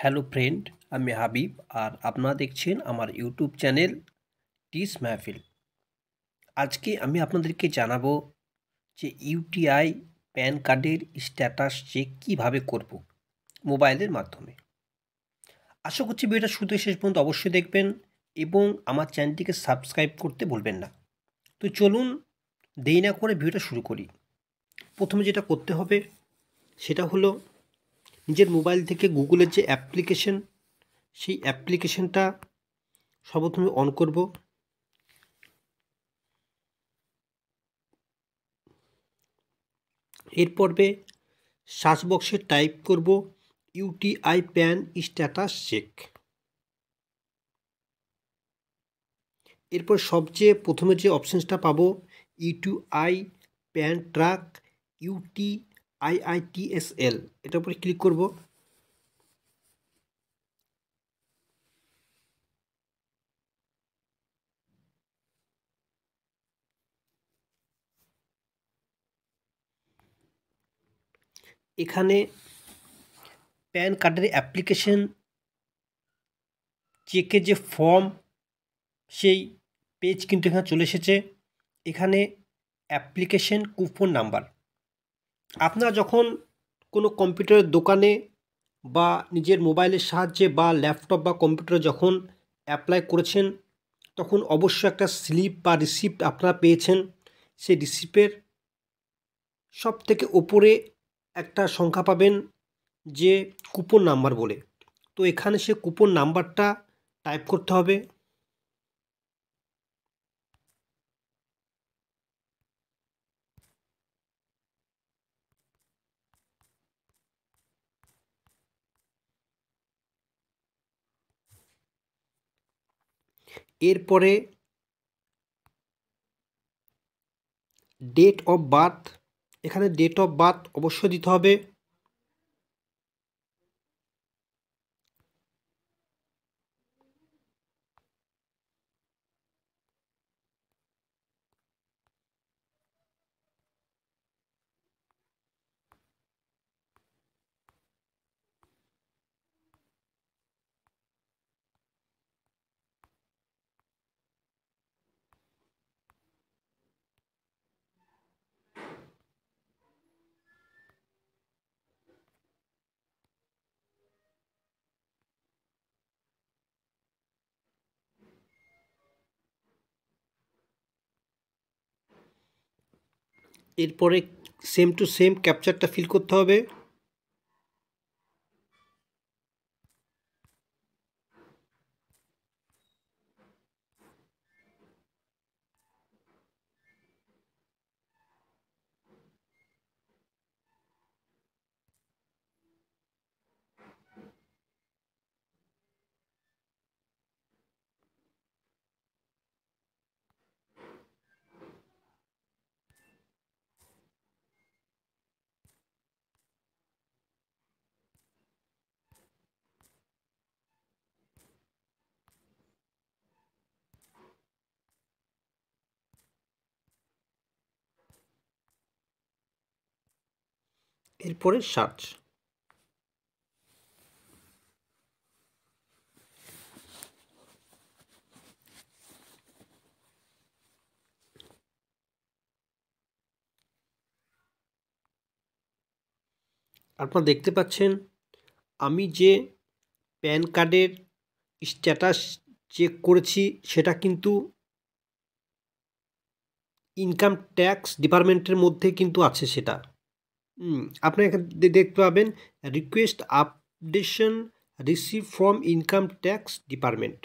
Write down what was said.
Hello friend, আমি হাবিব আর আপনারা দেখছেন আমার ইউটিউব চ্যানেল টিস মাহফিল। আজকে আমি আপনাদেরকে জানাবো যে ইউটিআই প্যান কার্ডের স্ট্যাটাস চেক কীভাবে করব মোবাইলের মাধ্যমে। আশা করছি ভিডিওটা শুরু থেকে শেষ পর্যন্ত অবশ্যই দেখবেন এবং আমার চ্যানেলটিকে সাবস্ক্রাইব করতে ভুলবেন না। তো চলুন দেরি না করে ভিডিওটা শুরু করি। প্রথমে যেটা করতে হবে সেটা হলো নিজের মোবাইল থেকে গুগলের যে অ্যাপ্লিকেশন, সেই অ্যাপ্লিকেশনটা সর্বপ্রথমে অন করব। এর পর্বে সার্চ বক্সে টাইপ করব ইউটিআই প্যান স্ট্যাটাস চেক। এরপর সবচেয়ে প্রথমে যে অপশানসটা পাবো ইউটিআই প্যান ট্র্যাক UTIITSL, এটার উপরে ক্লিক করব। এখানে প্যান কার্ডের অ্যাপ্লিকেশন চেকের যে ফর্ম, সেই পেজ কিন্তু এখানে চলে এসেছে। এখানে অ্যাপ্লিকেশন কুপন নাম্বার, আপনারা যখন কোনো কম্পিউটারের দোকানে বা নিজের মোবাইলের সাহায্যে বা ল্যাপটপ বা কম্পিউটারে যখন অ্যাপ্লাই করেছেন, তখন অবশ্যই একটা স্লিপ বা রিসিপ্ট আপনারা পেয়েছেন। সেই রিসিপ্টের সব থেকে ওপরে একটা সংখ্যা পাবেন যে কুপন নাম্বার বলে। তো এখানে সে কুপন নাম্বারটা টাইপ করতে হবে। এরপরে ডেট অফ বার্থ, এখানে ডেট অফ বার্থ অবশ্যই দিতে হবে। এরপরে সেম টু সেম ক্যাপচারটা ফিল করতে হবে। এরপরে সার্চ। আপনারা দেখতে পাচ্ছেন আমি যে প্যান কার্ডের স্ট্যাটাস চেক করেছি সেটা কিন্তু ইনকাম ট্যাক্স ডিপার্টমেন্টের মধ্যে কিন্তু আছে সেটা। আপনারা এখানে দেখতে পাবেন request updation receive from income tax department.